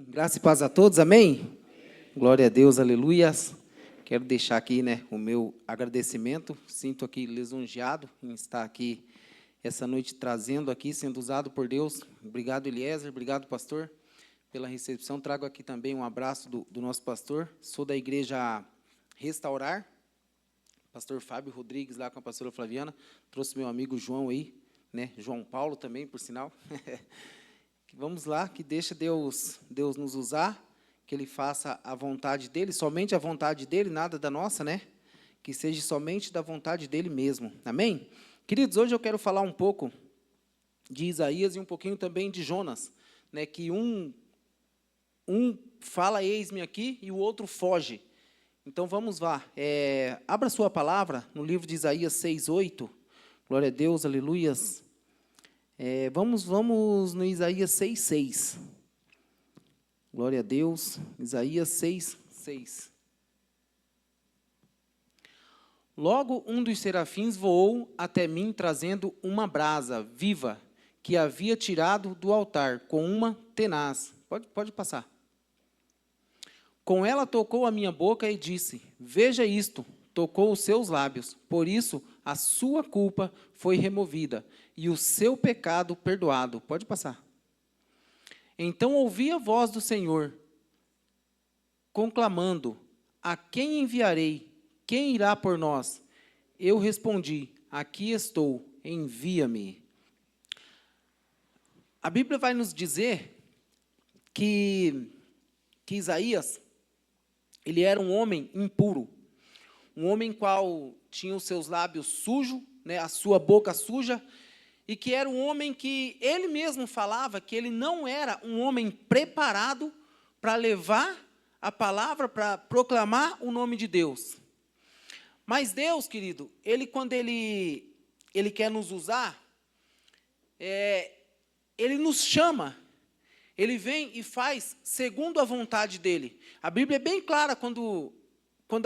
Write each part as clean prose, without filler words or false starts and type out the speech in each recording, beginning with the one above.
Graça e paz a todos, amém? Glória a Deus, aleluias. Quero deixar aqui, o meu agradecimento. Sinto aqui lisonjeado em estar aqui essa noite trazendo aqui, sendo usado por Deus. Obrigado, Eliezer, obrigado, pastor, pela recepção. Trago aqui também um abraço do nosso pastor. Sou da igreja Restaurar, pastor Fábio Rodrigues, lá com a pastora Flaviana. Trouxe meu amigo João aí, João Paulo também, por sinal. Vamos lá, que deixa Deus nos usar, que Ele faça a vontade dEle, somente a vontade dEle, nada da nossa, Que seja somente da vontade dEle mesmo, amém? Queridos, hoje eu quero falar um pouco de Isaías e um pouquinho também de Jonas, Que um fala, eis-me aqui, e o outro foge. Então, vamos lá, abra sua palavra no livro de Isaías 6:8, glória a Deus, aleluias. Vamos no Isaías 6:6. Glória a Deus. Isaías 6:6. Logo um dos serafins voou até mim, trazendo uma brasa viva, que havia tirado do altar, com uma tenaz. Pode passar. Com ela tocou a minha boca e disse, veja isto, tocou os seus lábios, por isso a sua culpa foi removida, e o seu pecado perdoado. Pode passar. Então ouvi a voz do Senhor, conclamando, a quem enviarei? Quem irá por nós? Eu respondi, aqui estou, envia-me. A Bíblia vai nos dizer que Isaías, ele era um homem impuro, um homem qual tinha os seus lábios sujos, a sua boca suja, e que era um homem que ele mesmo falava que ele não era um homem preparado para levar a palavra, para proclamar o nome de Deus. Mas Deus, querido, quando Ele quer nos usar, Ele nos chama, Ele vem e faz segundo a vontade dEle. A Bíblia é bem clara quando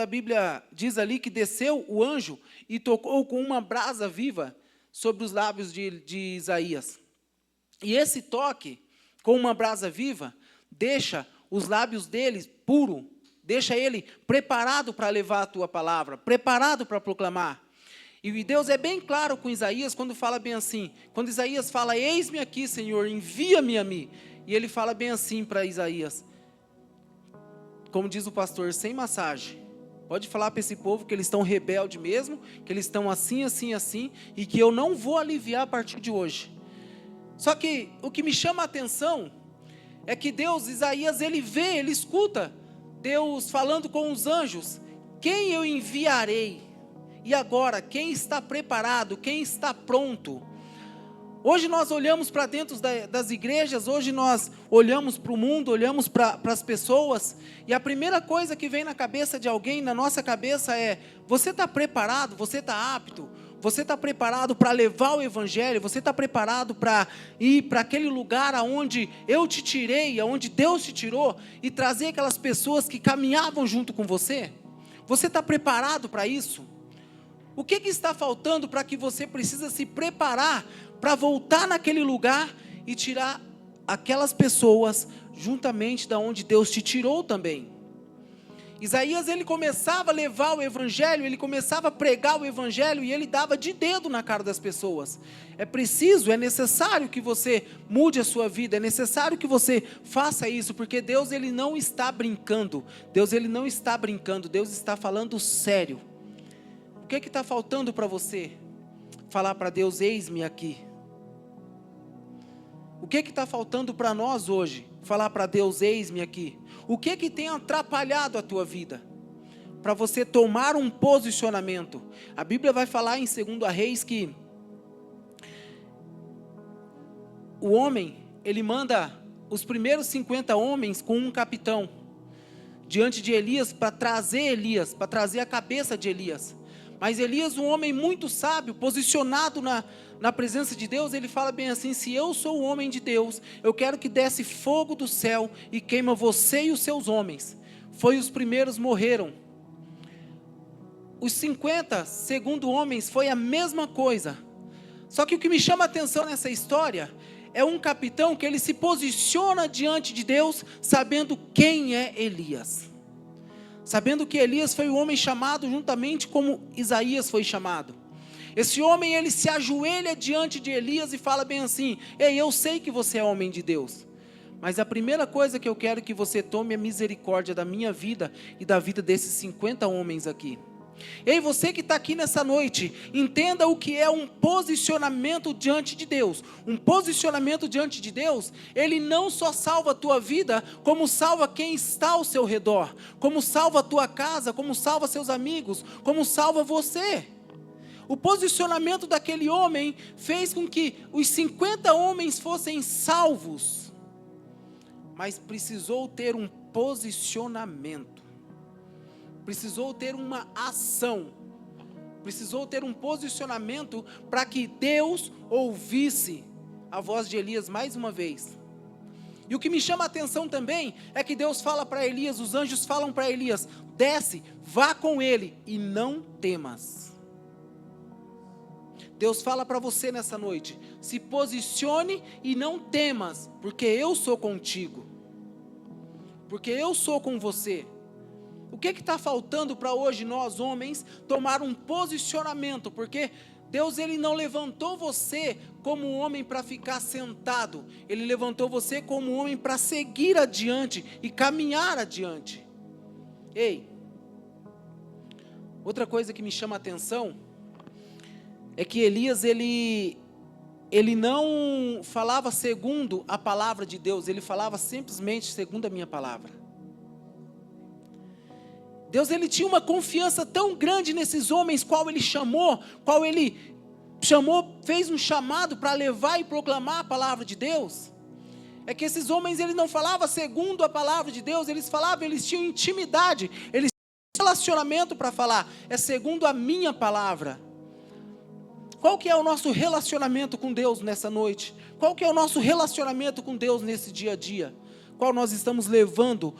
a Bíblia diz ali que desceu o anjo e tocou com uma brasa viva sobre os lábios de Isaías. E esse toque, com uma brasa viva, deixa os lábios dele puro, deixa ele preparado para levar a tua palavra, preparado para proclamar. E Deus é bem claro com Isaías quando fala bem assim, quando Isaías fala, eis-me aqui, Senhor, envia-me a mim. E ele fala bem assim para Isaías, como diz o pastor, sem massagem. Pode falar para esse povo que eles estão rebeldes mesmo, que eles estão assim, assim, assim, e que eu não vou aliviar a partir de hoje. Só que o que me chama a atenção é que Deus, Isaías, ele vê, ele escuta Deus falando com os anjos, quem eu enviarei? E agora, quem está preparado, quem está pronto? Hoje nós olhamos para dentro das igrejas, hoje nós olhamos para o mundo, olhamos para as pessoas, e a primeira coisa que vem na cabeça de alguém, na nossa cabeça é, você está preparado, você está apto, você está preparado para levar o evangelho, você está preparado para ir para aquele lugar aonde eu te tirei, aonde Deus te tirou, e trazer aquelas pessoas que caminhavam junto com você? Você está preparado para isso? O que está faltando para que você precisa se preparar para voltar naquele lugar e tirar aquelas pessoas juntamente da onde Deus te tirou também? Isaías, ele começava a levar o evangelho, ele começava a pregar o evangelho e ele dava de dedo na cara das pessoas. É preciso, é necessário que você mude a sua vida, é necessário que você faça isso, porque Deus, ele não está brincando, Deus, ele não está brincando, Deus está falando sério. O que está faltando para você? Falar para Deus, eis-me aqui. O que está faltando para nós hoje? Falar para Deus, eis-me aqui. O que tem atrapalhado a tua vida? Para você tomar um posicionamento. A Bíblia vai falar em 2 Reis que o homem, ele manda os primeiros 50 homens com um capitão diante de Elias para trazer a cabeça de Elias. Mas Elias, um homem muito sábio, posicionado na presença de Deus, ele fala bem assim, se eu sou o homem de Deus, eu quero que desce fogo do céu e queima você e os seus homens. Os primeiros morreram. Os 50 segundo homens foi a mesma coisa. Só que o que me chama a atenção nessa história é um capitão que ele se posiciona diante de Deus, sabendo quem é Elias. Sabendo que Elias foi o homem chamado juntamente como Isaías foi chamado. Esse homem, ele se ajoelha diante de Elias e fala bem assim: ei, eu sei que você é homem de Deus, mas a primeira coisa que eu quero que você tome é misericórdia da minha vida e da vida desses 50 homens aqui. Ei, você que está aqui nessa noite, entenda o que é um posicionamento diante de Deus. Um posicionamento diante de Deus, ele não só salva a tua vida, como salva quem está ao seu redor, como salva a tua casa, como salva seus amigos, como salva você. O posicionamento daquele homem fez com que os 50 homens fossem salvos, mas precisou ter um posicionamento. Precisou ter uma ação, precisou ter um posicionamento para que Deus ouvisse a voz de Elias mais uma vez. E o que me chama a atenção também é que Deus fala para Elias, os anjos falam para Elias: desce, vá com ele e não temas. Deus fala para você nessa noite: se posicione e não temas, porque eu sou contigo, porque eu sou com você. O que está faltando para hoje nós homens tomar um posicionamento? Porque Deus, ele não levantou você como um homem para ficar sentado. Ele levantou você como um homem para seguir adiante e caminhar adiante. Ei, outra coisa que me chama a atenção é que Elias, ele não falava segundo a palavra de Deus, ele falava simplesmente segundo a minha palavra. Deus, ele tinha uma confiança tão grande nesses homens, qual ele chamou, fez um chamado para levar e proclamar a palavra de Deus. É que esses homens, ele não falava segundo a palavra de Deus, eles tinham intimidade, eles tinham relacionamento para falar, é segundo a minha palavra. Qual que é o nosso relacionamento com Deus nessa noite? Qual que é o nosso relacionamento com Deus nesse dia a dia? Qual nós estamos levando?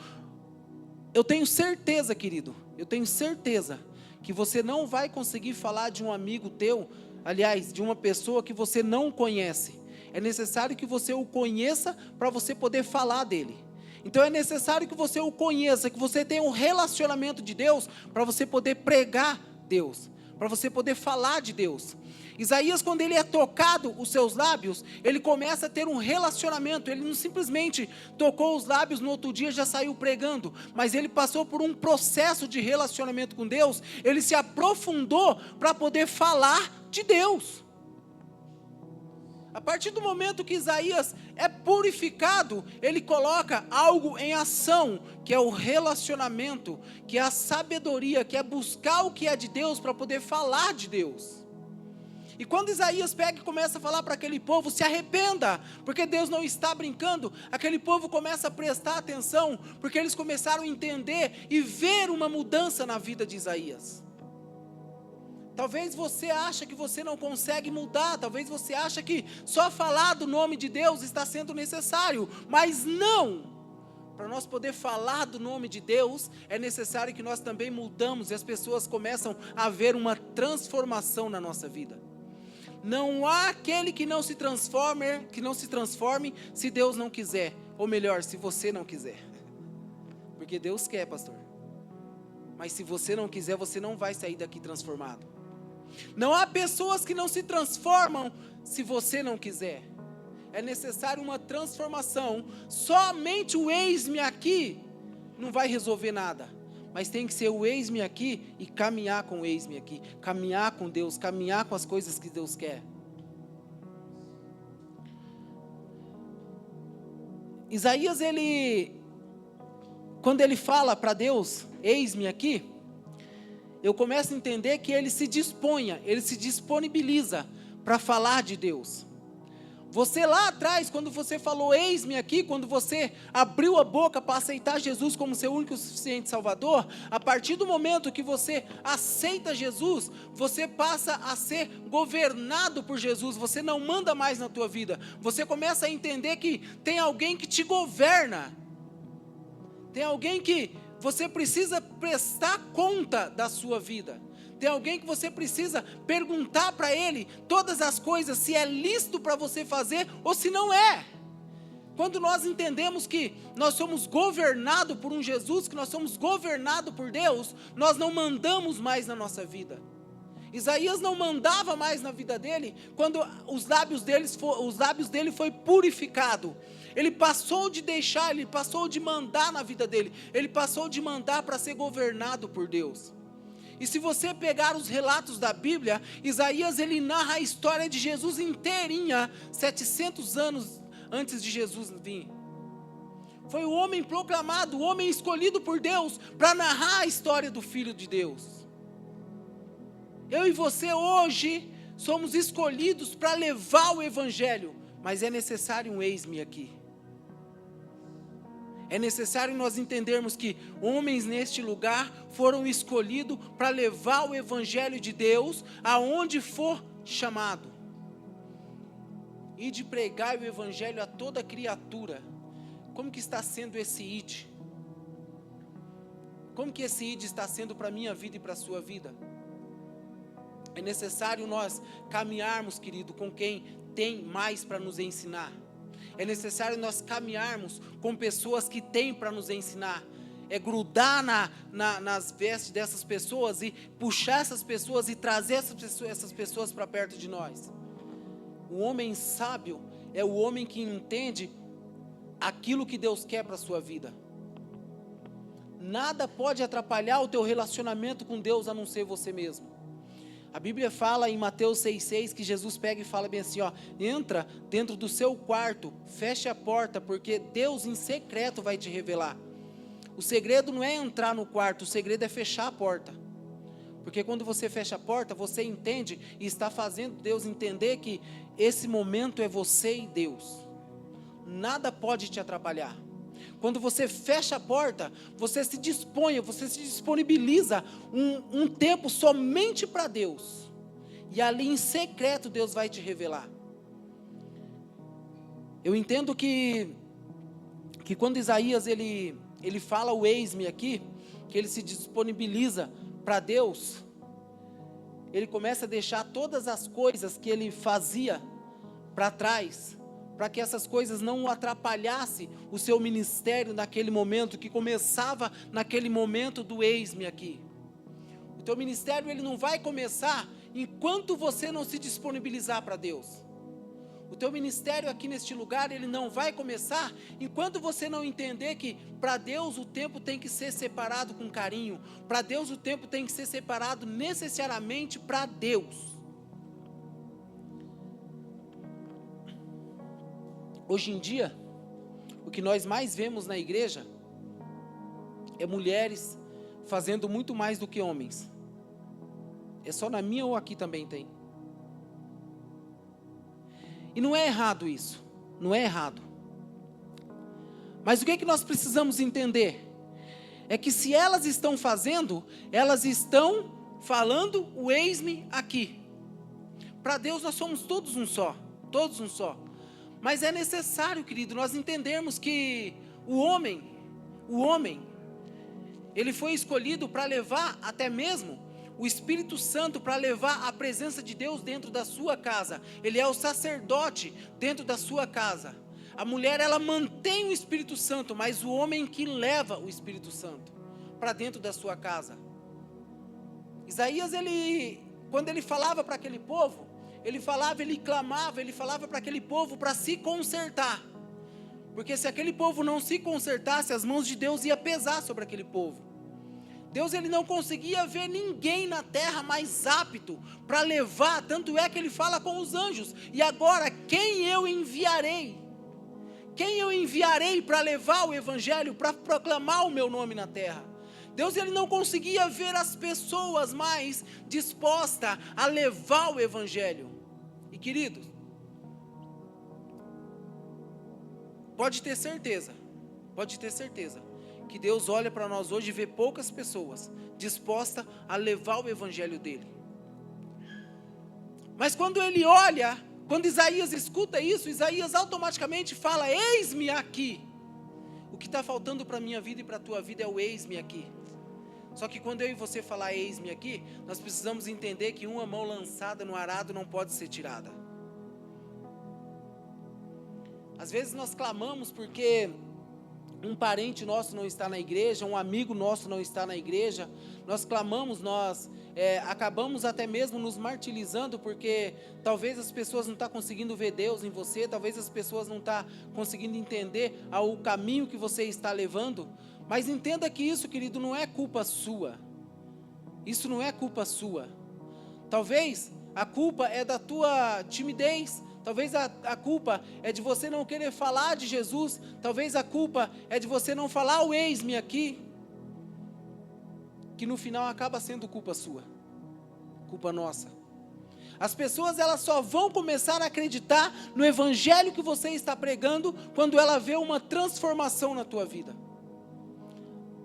Eu tenho certeza, querido, eu tenho certeza que você não vai conseguir falar de um amigo teu, aliás, de uma pessoa que você não conhece. É necessário que você o conheça para você poder falar dele. Então é necessário que você o conheça, que você tenha um relacionamento de Deus, para você poder pregar Deus, para você poder falar de Deus. Isaías, quando ele é tocado, os seus lábios, ele começa a ter um relacionamento. Ele não simplesmente tocou os lábios, no outro dia já saiu pregando, mas ele passou por um processo de relacionamento com Deus. Ele se aprofundou para poder falar de Deus. A partir do momento que Isaías é purificado, ele coloca algo em ação, que é o relacionamento, que é a sabedoria, que é buscar o que é de Deus para poder falar de Deus. E quando Isaías pega e começa a falar para aquele povo: se arrependa, porque Deus não está brincando, aquele povo começa a prestar atenção, porque eles começaram a entender e ver uma mudança na vida de Isaías. Talvez você ache que você não consegue mudar, talvez você ache que só falar do nome de Deus está sendo necessário, mas não. Para nós poder falar do nome de Deus, é necessário que nós também mudamos e as pessoas começam a ver uma transformação na nossa vida. Não há aquele que não se transforme se Deus não quiser, ou melhor, se você não quiser. Porque Deus quer, pastor. Mas se você não quiser, você não vai sair daqui transformado. Não há pessoas que não se transformam se você não quiser. É necessário uma transformação. Somente o eis-me aqui não vai resolver nada. Mas tem que ser o eis-me aqui e caminhar com o eis-me aqui. Caminhar com Deus, caminhar com as coisas que Deus quer. Isaías, quando ele fala para Deus, eis-me aqui, eu começo a entender que ele se disponibiliza para falar de Deus. Você lá atrás, quando você falou eis-me aqui, quando você abriu a boca para aceitar Jesus como seu único e suficiente Salvador, a partir do momento que você aceita Jesus, você passa a ser governado por Jesus, você não manda mais na tua vida, você começa a entender que tem alguém que te governa, tem alguém que você precisa prestar conta da sua vida, Tem alguém que você precisa perguntar para ele todas as coisas, se é lícito para você fazer ou se não é. Quando nós entendemos que nós somos governados por um Jesus, que nós somos governados por Deus, nós não mandamos mais na nossa vida. Isaías não mandava mais na vida dele, quando os lábios dele foi purificado. Ele passou de deixar, ele passou de mandar na vida dele, ele passou de mandar para ser governado por Deus. E se você pegar os relatos da Bíblia, Isaías ele narra a história de Jesus inteirinha, 700 anos antes de Jesus vir. Foi o homem proclamado, o homem escolhido por Deus para narrar a história do Filho de Deus. Eu e você hoje somos escolhidos para levar o Evangelho, mas é necessário um eis-me aqui. É necessário nós entendermos que homens neste lugar foram escolhidos para levar o Evangelho de Deus aonde for chamado. E de pregar o Evangelho a toda criatura. Como que está sendo esse id? Como que esse id está sendo para a minha vida e para a sua vida? É necessário nós caminharmos, querido, com quem tem mais para nos ensinar. É necessário nós caminharmos com pessoas que têm para nos ensinar. É grudar nas vestes dessas pessoas e puxar essas pessoas e trazer essas pessoas para perto de nós. O homem sábio é o homem que entende aquilo que Deus quer para a sua vida. Nada pode atrapalhar o teu relacionamento com Deus a não ser você mesmo. A Bíblia fala em Mateus 6,6 que Jesus pega e fala bem assim, ó, entra dentro do seu quarto, feche a porta, porque Deus em secreto vai te revelar. O segredo não é entrar no quarto, o segredo é fechar a porta. Porque quando você fecha a porta, você entende e está fazendo Deus entender que esse momento é você e Deus. Nada pode te atrapalhar. Quando você fecha a porta, você se dispõe, você se disponibiliza um tempo somente para Deus. E ali em secreto Deus vai te revelar. Eu entendo que quando Isaías ele fala o eis-me aqui, que ele se disponibiliza para Deus, ele começa a deixar todas as coisas que ele fazia para trás, para que essas coisas não atrapalhassem o seu ministério naquele momento, que começava naquele momento do eis-me aqui. O teu ministério ele não vai começar enquanto você não se disponibilizar para Deus. O teu ministério aqui neste lugar, ele não vai começar enquanto você não entender que para Deus o tempo tem que ser separado com carinho. Para Deus o tempo tem que ser separado necessariamente para Deus. Hoje em dia, o que nós mais vemos na igreja é mulheres fazendo muito mais do que homens. É só na minha ou aqui também tem? E não é errado isso, não é errado. Mas o que é que nós precisamos entender? É que se elas estão fazendo, elas estão falando o eis-me aqui. Para Deus nós somos todos um só, todos um só. Mas é necessário, querido, nós entendermos que o homem, ele foi escolhido para levar até mesmo o Espírito Santo, para levar a presença de Deus dentro da sua casa. Ele é o sacerdote dentro da sua casa. A mulher, ela mantém o Espírito Santo, mas o homem que leva o Espírito Santo para dentro da sua casa. Isaías, quando ele falava para aquele povo, ele clamava, ele falava para aquele povo para se consertar. Porque se aquele povo não se consertasse, as mãos de Deus iam pesar sobre aquele povo. Deus ele não conseguia ver ninguém na terra mais apto para levar, tanto é que ele fala com os anjos. E agora, quem eu enviarei? Quem eu enviarei para levar o evangelho, para proclamar o meu nome na terra? Deus ele não conseguia ver as pessoas mais dispostas a levar o evangelho. E queridos, pode ter certeza que Deus olha para nós hoje e vê poucas pessoas dispostas a levar o evangelho dele. Mas quando ele olha, quando Isaías escuta isso, Isaías automaticamente fala, eis-me aqui. O que está faltando para a minha vida e para a tua vida é o eis-me aqui. Só que quando eu e você falar eis-me aqui, nós precisamos entender que uma mão lançada no arado não pode ser tirada. Às vezes nós clamamos porque um parente nosso não está na igreja, um amigo nosso não está na igreja, nós clamamos, nós acabamos até mesmo nos martirizando, porque talvez as pessoas não estão conseguindo ver Deus em você, talvez as pessoas não estão conseguindo entender o caminho que você está levando, mas entenda que isso, querido, não é culpa sua, isso não é culpa sua, talvez a culpa é da tua timidez, talvez a culpa é de você não querer falar de Jesus, talvez a culpa é de você não falar o eis-me aqui, que no final acaba sendo culpa sua, culpa nossa. As pessoas elas só vão começar a acreditar no evangelho que você está pregando quando ela vê uma transformação na tua vida.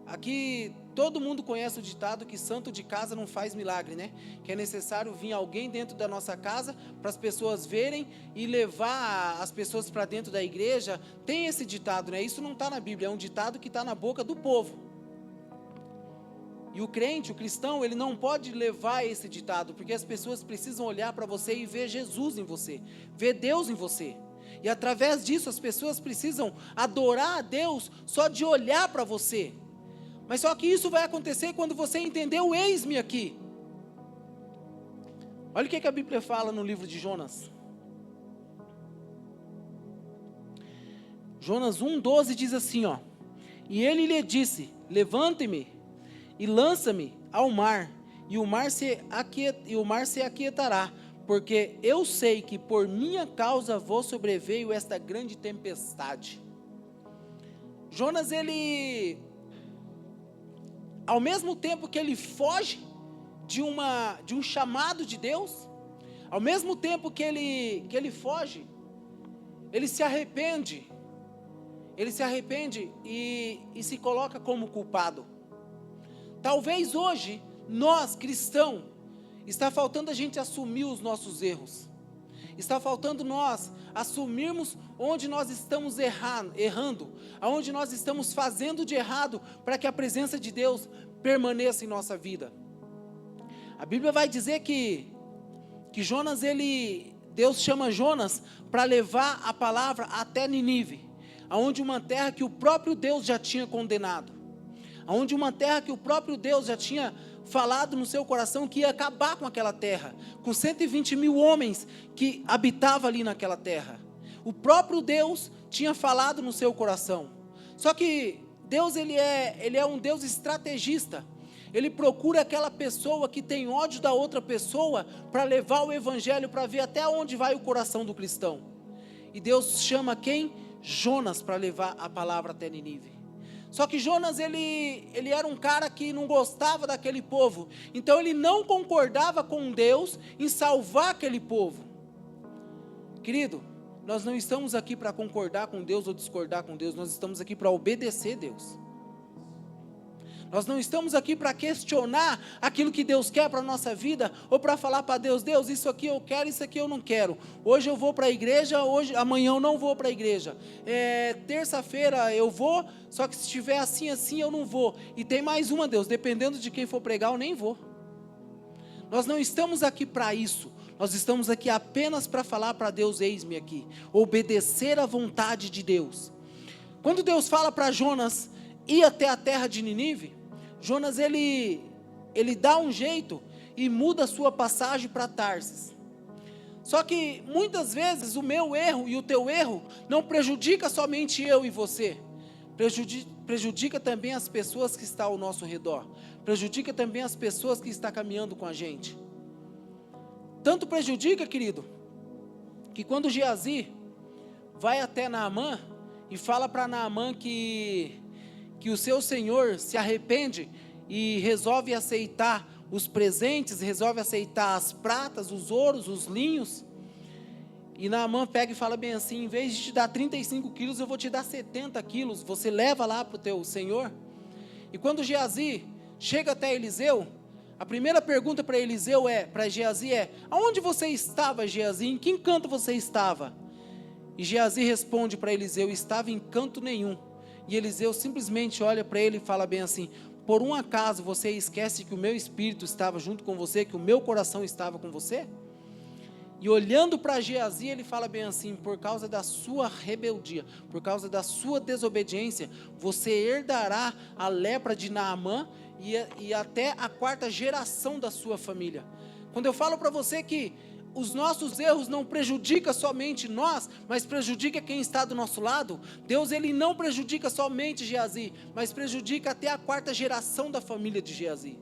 Aqui todo mundo conhece o ditado que santo de casa não faz milagre, né? Que é necessário vir alguém dentro da nossa casa para as pessoas verem e levar as pessoas para dentro da igreja. Tem esse ditado, né? Isso não está na Bíblia, é um ditado que está na boca do povo. E o crente, o cristão, ele não pode levar esse ditado, porque as pessoas precisam olhar para você e ver Jesus em você, ver Deus em você. E através disso as pessoas precisam adorar a Deus só de olhar para você. Mas só que isso vai acontecer quando você entender o eis-me aqui. Olha o que a Bíblia fala no livro de Jonas. Jonas 1,12 diz assim, ó. E ele lhe disse, levante-me e lança-me ao mar, e o mar se aquietará, porque eu sei que por minha causa vos sobreveio esta grande tempestade. Jonas, ele, ao mesmo tempo que ele foge de um chamado de Deus, ao mesmo tempo que ele foge, ele se arrepende e se coloca como culpado. Talvez hoje, nós cristãos, está faltando a gente assumir os nossos erros, está faltando nós assumirmos onde nós estamos errando, aonde nós estamos fazendo de errado, para que a presença de Deus permaneça em nossa vida. A Bíblia vai dizer que Jonas, Deus chama Jonas para levar a palavra até Nínive, aonde uma terra que o próprio Deus já tinha condenado, aonde uma terra que o próprio Deus já tinha falado no seu coração que ia acabar com aquela terra, com 120 mil homens que habitavam ali naquela terra. O próprio Deus tinha falado no seu coração. Só que Deus, ele é um Deus estrategista. Ele procura aquela pessoa que tem ódio da outra pessoa para levar o evangelho, para ver até onde vai o coração do cristão. E Deus chama quem? Jonas, para levar a palavra até Nínive. Só que Jonas, ele era um cara que não gostava daquele povo, então ele não concordava com Deus em salvar aquele povo. Querido, nós não estamos aqui para concordar com Deus ou discordar com Deus, nós estamos aqui para obedecer a Deus. Nós não estamos aqui para questionar aquilo que Deus quer para a nossa vida, ou para falar para Deus, Deus, isso aqui eu quero, isso aqui eu não quero. Hoje eu vou para a igreja, amanhã eu não vou para a igreja. Terça-feira eu vou, só que se estiver assim eu não vou. E tem mais uma, Deus, dependendo de quem for pregar, eu nem vou. Nós não estamos aqui para isso. Nós estamos aqui apenas para falar para Deus, eis-me aqui. Obedecer à vontade de Deus. Quando Deus fala para Jonas ir até a terra de Nínive, Jonas ele dá um jeito e muda a sua passagem para Tarsis. Só que muitas vezes o meu erro e o teu erro não prejudica somente eu e você, prejudica também as pessoas que estão ao nosso redor, prejudica também as pessoas que estão caminhando com a gente. Tanto prejudica, querido, que quando Geazi vai até Naamã e fala para Naamã que o seu senhor se arrepende e resolve aceitar os presentes, resolve aceitar as pratas, os ouros, os linhos, e Naamã pega e fala bem assim, em vez de te dar 35 quilos, eu vou te dar 70 quilos, você leva lá para o teu senhor. E quando Geazi chega até Eliseu, a primeira pergunta para Geazi é, aonde você estava, Geazi? Em que encanto você estava? E Geazi responde para Eliseu, estava em canto nenhum. E Eliseu simplesmente olha para ele e fala bem assim, por um acaso você esquece que o meu espírito estava junto com você, que o meu coração estava com você? E olhando para Geazi, ele fala bem assim: por causa da sua rebeldia, por causa da sua desobediência, você herdará a lepra de Naamã e até a 4ª geração da sua família. Quando eu falo para você que os nossos erros não prejudicam somente nós, mas prejudica quem está do nosso lado, Deus ele não prejudica somente Geazi, mas prejudica até a 4ª geração da família de Geazi.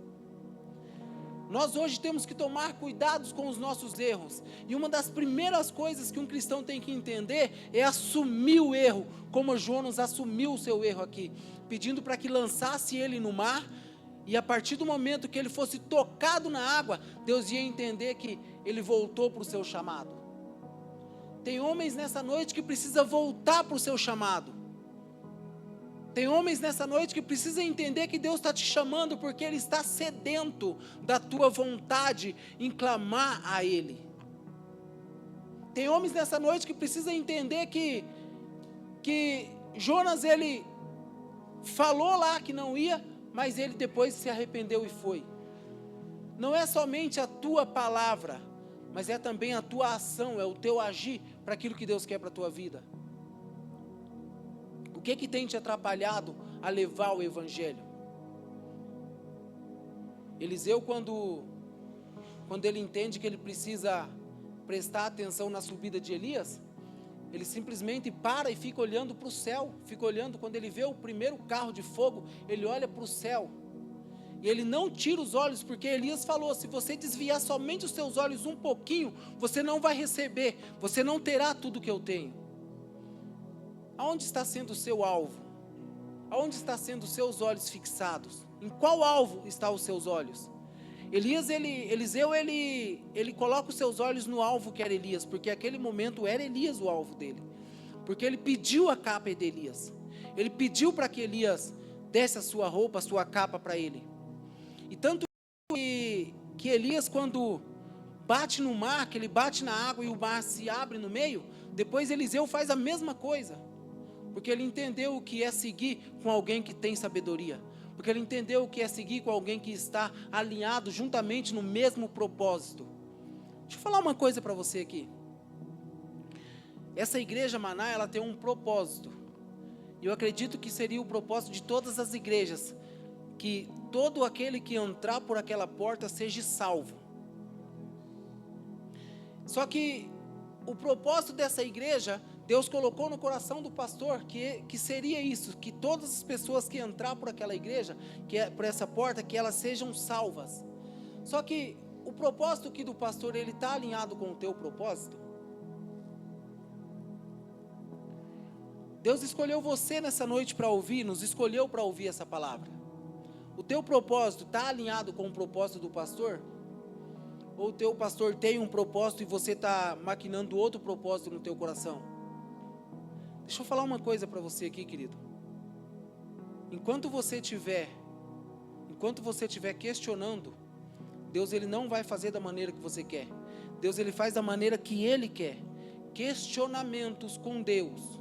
Nós hoje temos que tomar cuidados com os nossos erros, e uma das primeiras coisas que um cristão tem que entender é assumir o erro, como Jonas assumiu o seu erro aqui, pedindo para que lançasse ele no mar, e a partir do momento que ele fosse tocado na água, Deus ia entender que ele voltou para o seu chamado. Tem homens nessa noite que precisam voltar para o seu chamado. Tem homens nessa noite que precisam entender que Deus está te chamando, porque Ele está sedento da tua vontade em clamar a Ele. Tem homens nessa noite que precisam entender que Jonas, ele falou lá que não ia, mas ele depois se arrependeu e foi. Não é somente a tua palavra, mas é também a tua ação, é o teu agir para aquilo que Deus quer para a tua vida. O que tem te atrapalhado a levar o evangelho? Eliseu, quando ele entende que ele precisa prestar atenção na subida de Elias, ele simplesmente para e fica olhando para o céu, fica olhando. Quando ele vê o primeiro carro de fogo, ele olha para o céu, e ele não tira os olhos, porque Elias falou: se você desviar somente os seus olhos um pouquinho, você não vai receber, você não terá tudo que eu tenho. Aonde está sendo o seu alvo? Aonde está sendo os seus olhos fixados? Em qual alvo estão os seus olhos? Eliseu, ele coloca os seus olhos no alvo que era Elias, porque naquele momento era Elias o alvo dele, porque ele pediu a capa de Elias, ele pediu para que Elias desse a sua roupa, a sua capa para ele. E tanto que Elias, quando bate no mar, que ele bate na água e o mar se abre no meio, depois Eliseu faz a mesma coisa, porque ele entendeu o que é seguir com alguém que tem sabedoria, porque ele entendeu o que é seguir com alguém que está alinhado juntamente no mesmo propósito. Deixa eu falar uma coisa para você aqui. Essa igreja Maná, ela tem um propósito, e eu acredito que seria o propósito de todas as igrejas, que todo aquele que entrar por aquela porta seja salvo. Só que o propósito dessa igreja, Deus colocou no coração do pastor que seria isso, que todas as pessoas que entrar por aquela igreja, por essa porta, que elas sejam salvas. Só que o propósito aqui do pastor, ele está alinhado com o teu propósito? Deus escolheu você nessa noite para ouvir, nos escolheu para ouvir essa palavra. O teu propósito está alinhado com o propósito do pastor? Ou o teu pastor tem um propósito e você está maquinando outro propósito no teu coração? Deixa eu falar uma coisa para você aqui, querido. Enquanto você estiver questionando, Deus ele não vai fazer da maneira que você quer. Deus ele faz da maneira que Ele quer. Questionamentos com Deus.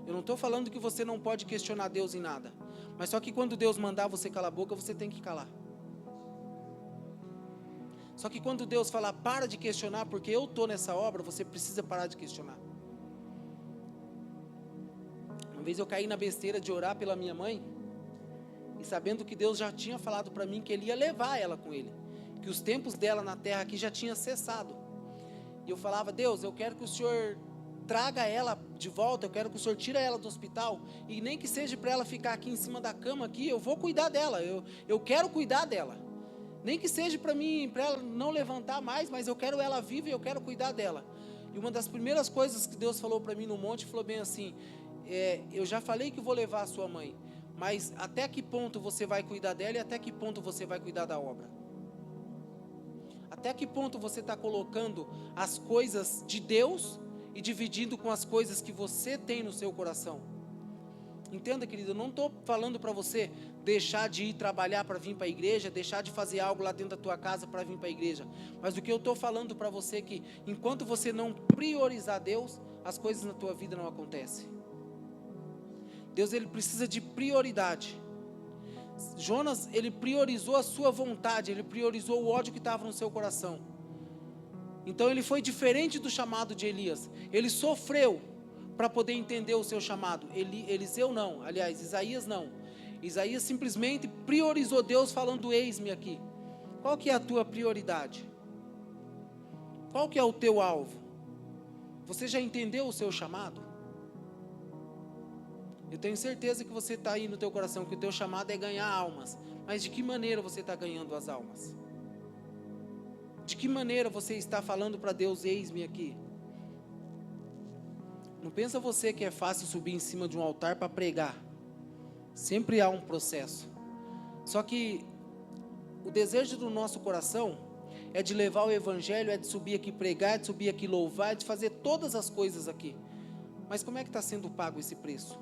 Eu não estou falando que você não pode questionar Deus em nada, mas só que quando Deus mandar você calar a boca, você tem que calar. Só que quando Deus falar, para de questionar, porque eu estou nessa obra, você precisa parar de questionar. Uma vez eu caí na besteira de orar pela minha mãe, e sabendo que Deus já tinha falado para mim que Ele ia levar ela com Ele, que os tempos dela na terra aqui já tinham cessado. E eu falava: Deus, eu quero que o Senhor traga ela de volta, eu quero que o Senhor tire ela do hospital, e nem que seja para ela ficar aqui em cima da cama aqui, eu vou cuidar dela, eu quero cuidar dela. Nem que seja para ela não levantar mais, mas eu quero ela viva e eu quero cuidar dela. E uma das primeiras coisas que Deus falou para mim no monte, falou bem assim: eu já falei que vou levar a sua mãe, mas até que ponto você vai cuidar dela e até que ponto você vai cuidar da obra? Até que ponto você está colocando as coisas de Deus e dividindo com as coisas que você tem no seu coração? Entenda, querido, eu não estou falando para você deixar de ir trabalhar para vir para a igreja, deixar de fazer algo lá dentro da tua casa para vir para a igreja. Mas o que eu estou falando para você é que enquanto você não priorizar Deus, as coisas na tua vida não acontecem. Deus ele precisa de prioridade. Jonas, ele priorizou a sua vontade, ele priorizou o ódio que estava no seu coração. Então ele foi diferente do chamado de Elias. Ele sofreu para poder entender o seu chamado. Eliseu não, aliás, Isaías não. Isaías simplesmente priorizou Deus falando: eis-me aqui. Qual que é a tua prioridade? Qual que é o teu alvo? Você já entendeu o seu chamado? Eu tenho certeza que você está aí no teu coração, que o teu chamado é ganhar almas. Mas de que maneira você está ganhando as almas? De que maneira você está falando para Deus: eis-me aqui? Não pensa você que é fácil subir em cima de um altar para pregar. Sempre há um processo. Só que o desejo do nosso coração é de levar o evangelho, é de subir aqui pregar, é de subir aqui louvar, é de fazer todas as coisas aqui. Mas como é que está sendo pago esse preço?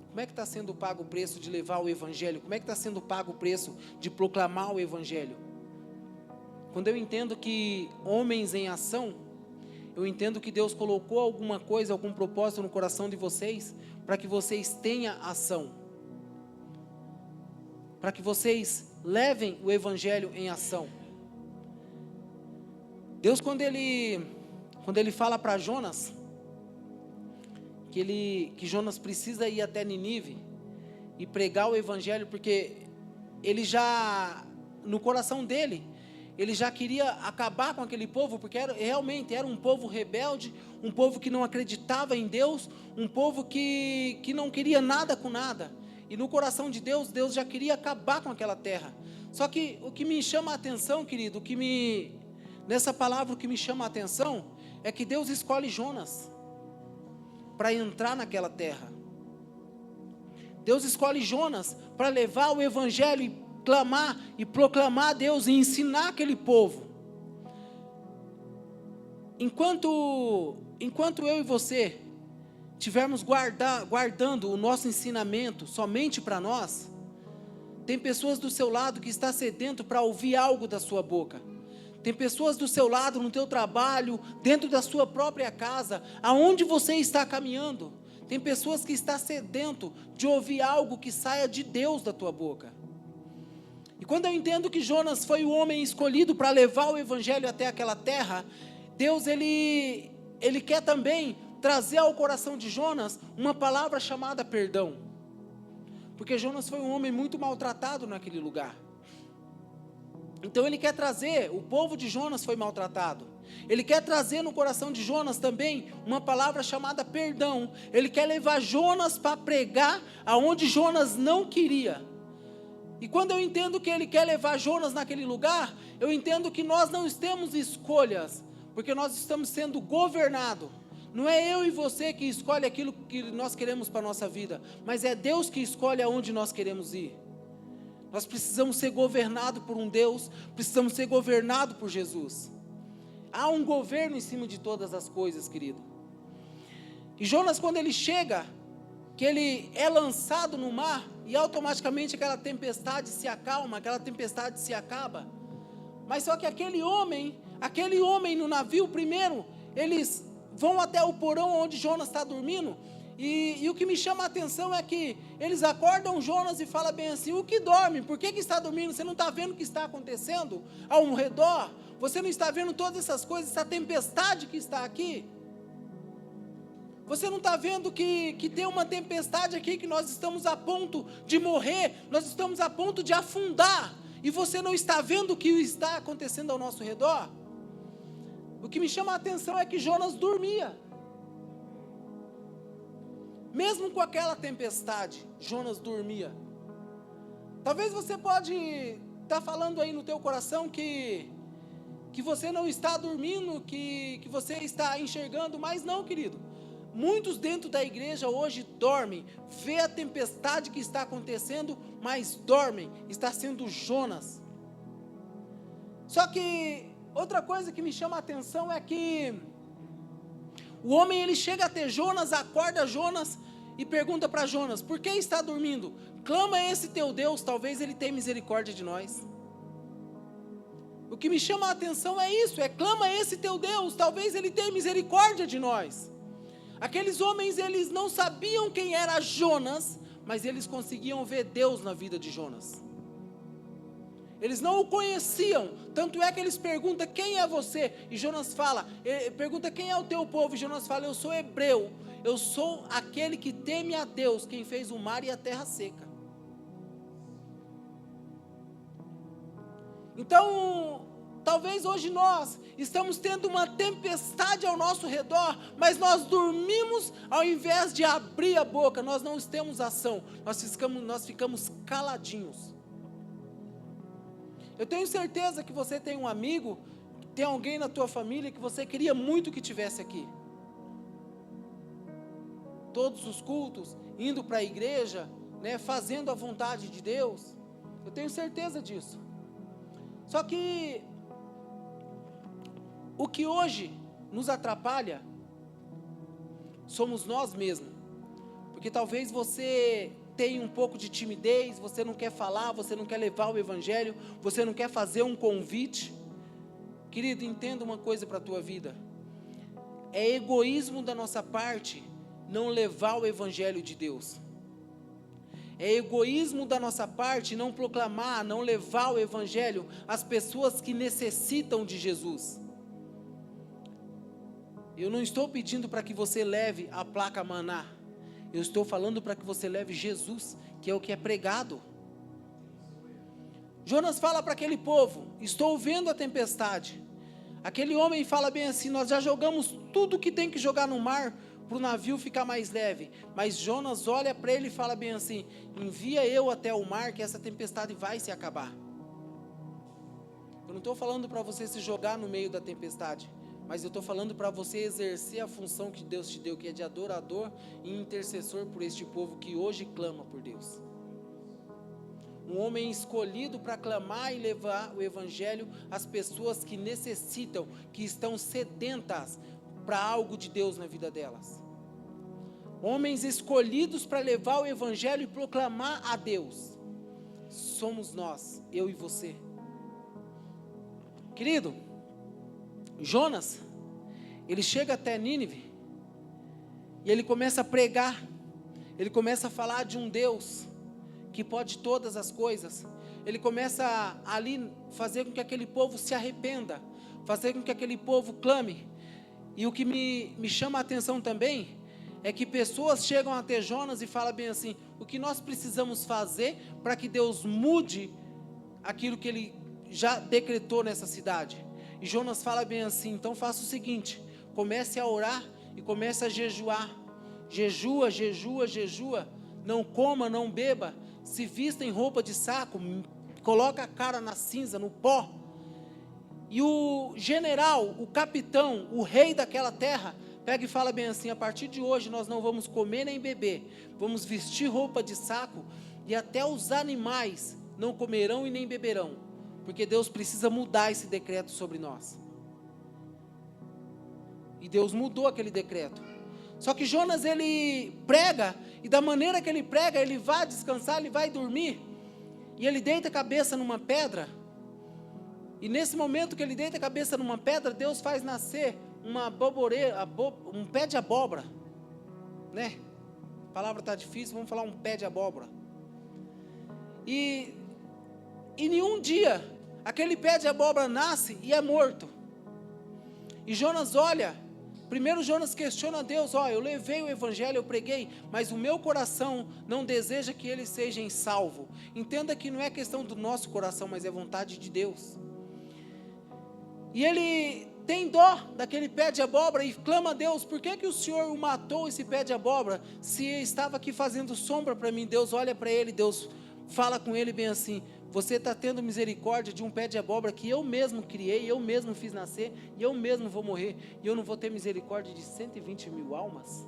Como é que está sendo pago o preço de levar o evangelho? Como é que está sendo pago o preço de proclamar o evangelho? Quando eu entendo que homens em ação, eu entendo que Deus colocou alguma coisa, algum propósito no coração de vocês, para que vocês tenham ação, para que vocês levem o evangelho em ação. Deus, quando ele fala para Jonas, que Jonas precisa ir até Nínive e pregar o evangelho, porque ele já, no coração dele, ele já queria acabar com aquele povo, porque realmente era um povo rebelde, um povo que não acreditava em Deus, um povo que não queria nada com nada. E no coração de Deus, Deus já queria acabar com aquela terra. Só que o que me chama a atenção, querido, nessa palavra o que me chama a atenção, é que Deus escolhe Jonas para entrar naquela terra. Deus escolhe Jonas para levar o evangelho e clamar e proclamar a Deus e ensinar aquele povo. Enquanto eu e você estivermos guardando o nosso ensinamento somente para nós, tem pessoas do seu lado que está sedento para ouvir algo da sua boca. Tem pessoas do seu lado, no teu trabalho, dentro da sua própria casa, aonde você está caminhando. Tem pessoas que estão sedento de ouvir algo que saia de Deus da tua boca. E quando eu entendo que Jonas foi o homem escolhido para levar o evangelho até aquela terra, Deus ele quer também trazer ao coração de Jonas uma palavra chamada perdão. Porque Jonas foi um homem muito maltratado naquele lugar. Então ele quer trazer, o povo de Jonas foi maltratado. Ele quer trazer no coração de Jonas também uma palavra chamada perdão. Ele quer levar Jonas para pregar aonde Jonas não queria. E quando eu entendo que ele quer levar Jonas naquele lugar, eu entendo que nós não temos escolhas, porque nós estamos sendo governados. Não é eu e você que escolhe aquilo que nós queremos para a nossa vida, mas é Deus que escolhe aonde nós queremos ir. Nós precisamos ser governados por um Deus, precisamos ser governados por Jesus. Há um governo em cima de todas as coisas, querido. E Jonas, quando ele chega, que ele é lançado no mar, e automaticamente aquela tempestade se acalma, aquela tempestade se acaba. Mas só que aquele homem no navio, primeiro, eles vão até o porão onde Jonas está dormindo, e o que me chama a atenção é que eles acordam Jonas e falam bem assim: o que dorme? Por que está dormindo? Você não está vendo o que está acontecendo ao redor? Você não está vendo todas essas coisas, essa tempestade que está aqui? Você não está vendo que tem uma tempestade aqui, que nós estamos a ponto de morrer, nós estamos a ponto de afundar, e você não está vendo o que está acontecendo ao nosso redor? O que me chama a atenção é que Jonas dormia. Mesmo com aquela tempestade, Jonas dormia. Talvez você pode estar falando aí no teu coração que você não está dormindo, que você está enxergando, mas não, querido. Muitos dentro da igreja hoje dormem, vê a tempestade que está acontecendo, mas dormem, está sendo Jonas. Só que outra coisa que me chama a atenção é que o homem, ele chega até Jonas, acorda Jonas e pergunta para Jonas: por que está dormindo? Clama a esse teu Deus, talvez ele tenha misericórdia de nós. O que me chama a atenção é isso, clama a esse teu Deus, talvez ele tenha misericórdia de nós. Aqueles homens, eles não sabiam quem era Jonas, mas eles conseguiam ver Deus na vida de Jonas. Eles não o conheciam, tanto é que eles perguntam, quem é você? E Jonas fala, pergunta, quem é o teu povo? E Jonas fala, eu sou hebreu, eu sou aquele que teme a Deus, quem fez o mar e a terra seca. Então, talvez hoje nós estamos tendo uma tempestade ao nosso redor, mas nós dormimos ao invés de abrir a boca, nós não temos ação, nós ficamos caladinhos. Eu tenho certeza que você tem um amigo, tem alguém na tua família que você queria muito que tivesse aqui. Todos os cultos, indo para a igreja, né, fazendo a vontade de Deus. Eu tenho certeza disso. Só que o que hoje nos atrapalha somos nós mesmos. Porque talvez você tenha um pouco de timidez, você não quer falar, você não quer levar o evangelho, você não quer fazer um convite. Querido, entenda uma coisa para a tua vida. É egoísmo da nossa parte não levar o evangelho de Deus. É egoísmo da nossa parte não proclamar, não levar o evangelho às pessoas que necessitam de Jesus. Eu não estou pedindo para que você leve a placa Maná. Eu estou falando para que você leve Jesus, que é o que é pregado. Jonas fala para aquele povo, estou vendo a tempestade. Aquele homem fala bem assim, nós já jogamos tudo que tem que jogar no mar, para o navio ficar mais leve. Mas Jonas olha para ele e fala bem assim, envia eu até o mar, que essa tempestade vai se acabar. Eu não estou falando para você se jogar no meio da tempestade, mas eu estou falando para você exercer a função que Deus te deu, que é de adorador e intercessor por este povo que hoje clama por Deus. Um homem escolhido para clamar e levar o evangelho às pessoas que necessitam, que estão sedentas para algo de Deus na vida delas. Homens escolhidos para levar o evangelho e proclamar a Deus. Somos nós, eu e você. Querido, Jonas, ele chega até Nínive e ele começa a pregar, ele começa a falar de um Deus que pode todas as coisas. Ele começa a ali fazer com que aquele povo se arrependa, fazer com que aquele povo clame. E o que me chama a atenção também é que pessoas chegam até Jonas e falam bem assim, o que nós precisamos fazer para que Deus mude aquilo que ele já decretou nessa cidade? E Jonas fala bem assim, então faça o seguinte, comece a orar e comece a jejuar. Jejua, jejua, jejua, não coma, não beba, se vista em roupa de saco, coloca a cara na cinza, no pó. E o general, o capitão, o rei daquela terra, pega e fala bem assim, a partir de hoje nós não vamos comer nem beber, vamos vestir roupa de saco, e até os animais não comerão e nem beberão, porque Deus precisa mudar esse decreto sobre nós. E Deus mudou aquele decreto. Só que Jonas, ele prega, e da maneira que ele prega, ele vai descansar, ele vai dormir, e ele deita a cabeça numa pedra, e nesse momento que ele deita a cabeça numa pedra, Deus faz nascer uma um pé de abóbora, né? A palavra está difícil, vamos falar um pé de abóbora. E em um dia, aquele pé de abóbora nasce e é morto. E Jonas olha, primeiro Jonas questiona a Deus, eu levei o evangelho, eu preguei, mas o meu coração não deseja que eles sejam salvos. Entenda que não é questão do nosso coração, mas é vontade de Deus. E ele tem dó daquele pé de abóbora e clama a Deus, por que o Senhor matou esse pé de abóbora, se estava aqui fazendo sombra para mim? Deus olha para ele, Deus fala com ele bem assim, você está tendo misericórdia de um pé de abóbora que eu mesmo criei, eu mesmo fiz nascer, e eu mesmo vou morrer, e eu não vou ter misericórdia de 120 mil almas?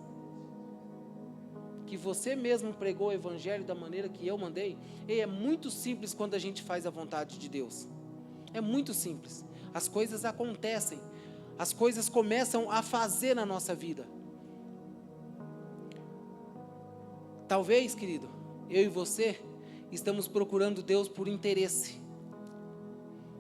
Que você mesmo pregou o evangelho da maneira que eu mandei? E é muito simples quando a gente faz a vontade de Deus, é muito simples, as coisas acontecem, as coisas começam a fazer na nossa vida. Talvez, querido, eu e você estamos procurando Deus por interesse.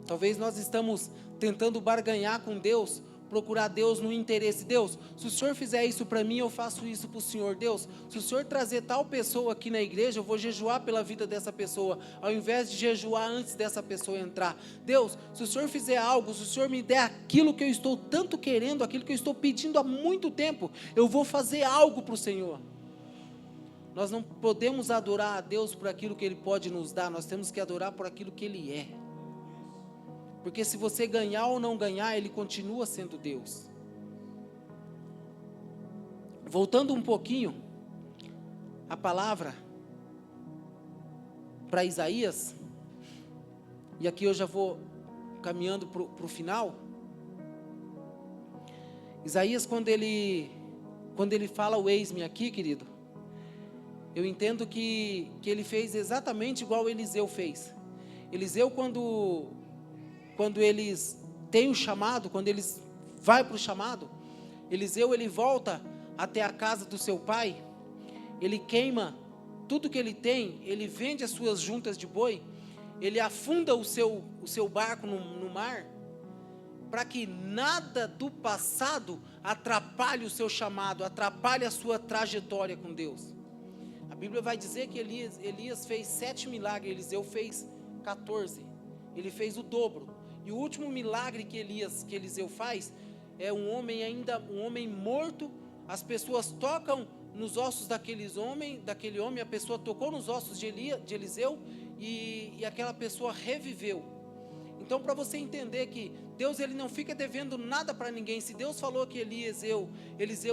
Talvez nós estamos tentando barganhar com Deus procurar Deus no interesse. Deus, se o Senhor fizer isso para mim, eu faço isso para o Senhor. Deus, se o Senhor trazer tal pessoa aqui na igreja, eu vou jejuar pela vida dessa pessoa, ao invés de jejuar antes dessa pessoa entrar. Deus, se o Senhor fizer algo, se o Senhor me der aquilo que eu estou tanto querendo, aquilo que eu estou pedindo há muito tempo, eu vou fazer algo para o Senhor. Nós não podemos adorar a Deus por aquilo que Ele pode nos dar, nós temos que adorar por aquilo que Ele é. Porque se você ganhar ou não ganhar, Ele continua sendo Deus. Voltando um pouquinho, a palavra para Isaías, e aqui eu já vou caminhando para o final. Isaías, quando ele fala o eis-me aqui, querido, eu entendo que ele fez exatamente igual Eliseu fez. Eliseu, quando eles têm o chamado, quando eles vai para o chamado, Eliseu, ele volta até a casa do seu pai, ele queima tudo que ele tem, ele vende as suas juntas de boi, ele afunda o seu barco no mar, para que nada do passado atrapalhe o seu chamado, atrapalhe a sua trajetória com Deus. A Bíblia vai dizer que Elias fez 7 milagres, Eliseu fez 14, ele fez o dobro. E o último milagre que Eliseu faz é um homem morto. As pessoas tocam nos ossos daquele homem, a pessoa tocou nos ossos de Eliseu e aquela pessoa reviveu. Então, para você entender que Deus, ele não fica devendo nada para ninguém. Se Deus falou que Eliseu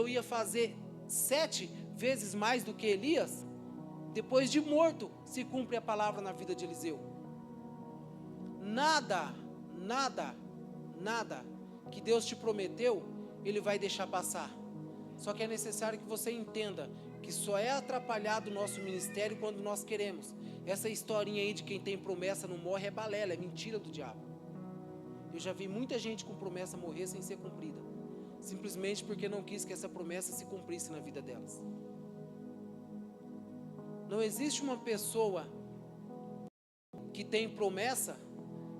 ia fazer 7 vezes mais do que Elias, depois de morto se cumpre a palavra na vida de Eliseu. Nada que Deus te prometeu, Ele vai deixar passar. Só que é necessário que você entenda que só é atrapalhado o nosso ministério quando nós queremos. Essa historinha aí de quem tem promessa não morre é balela, é mentira do diabo. Eu já vi muita gente com promessa morrer sem ser cumprida, simplesmente porque não quis que essa promessa se cumprisse na vida delas. Não existe uma pessoa que tem promessa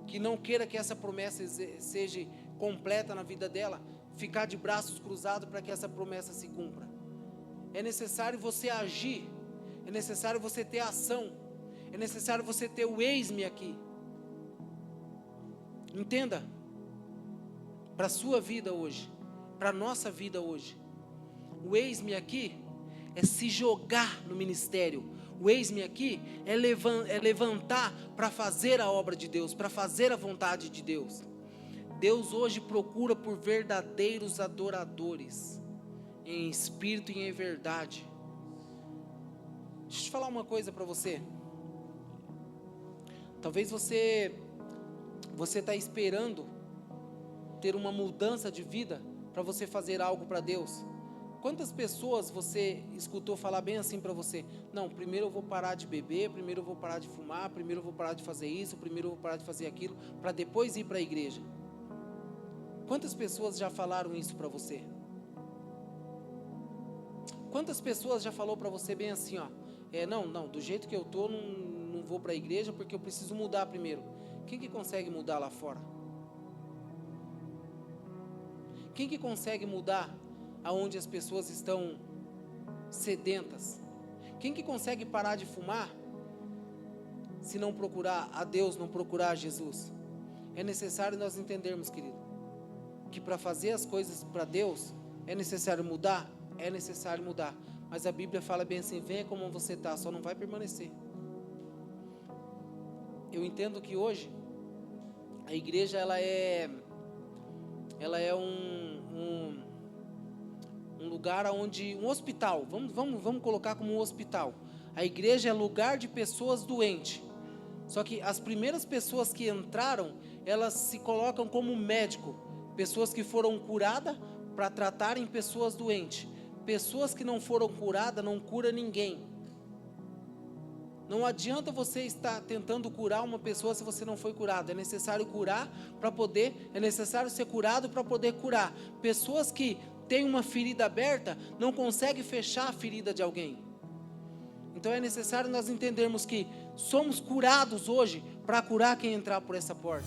que não queira que essa promessa seja completa na vida dela, ficar de braços cruzados para que essa promessa se cumpra. É necessário você agir, é necessário você ter ação, é necessário você ter o eis-me aqui. Entenda, para a sua vida hoje, para a nossa vida hoje, o eis-me aqui é se jogar no ministério. O eis-me aqui é levantar para fazer a obra de Deus, para fazer a vontade de Deus. Deus hoje procura por verdadeiros adoradores, em espírito e em verdade. Deixa eu te falar uma coisa para você. Talvez você está esperando ter uma mudança de vida para você fazer algo para Deus. Quantas pessoas você escutou falar bem assim para você? Não, primeiro eu vou parar de beber, primeiro eu vou parar de fumar, primeiro eu vou parar de fazer isso, primeiro eu vou parar de fazer aquilo, para depois ir para a igreja. Quantas pessoas já falaram isso para você? Quantas pessoas já falou para você bem assim, ó? Não, do jeito que eu tô, não vou para a igreja porque eu preciso mudar primeiro. Quem que consegue mudar lá fora? Quem que consegue mudar aonde as pessoas estão sedentas? Quem que consegue parar de fumar se não procurar a Deus, não procurar a Jesus? É necessário nós entendermos, querido, que para fazer as coisas para Deus é necessário mudar? É necessário mudar, mas a Bíblia fala bem assim: venha como você está, só não vai permanecer. Eu entendo que hoje a igreja ela é um lugar onde, um hospital, vamos colocar como um hospital. A igreja é lugar de pessoas doentes. Só que as primeiras pessoas que entraram, elas se colocam como médico, pessoas que foram curadas para tratarem pessoas doentes. Pessoas que não foram curadas não cura ninguém. Não adianta você estar tentando curar uma pessoa se você não foi curado. É necessário curar para poder, é necessário ser curado para poder curar. Pessoas que têm uma ferida aberta não conseguem fechar a ferida de alguém. Então é necessário nós entendermos que somos curados hoje para curar quem entrar por essa porta.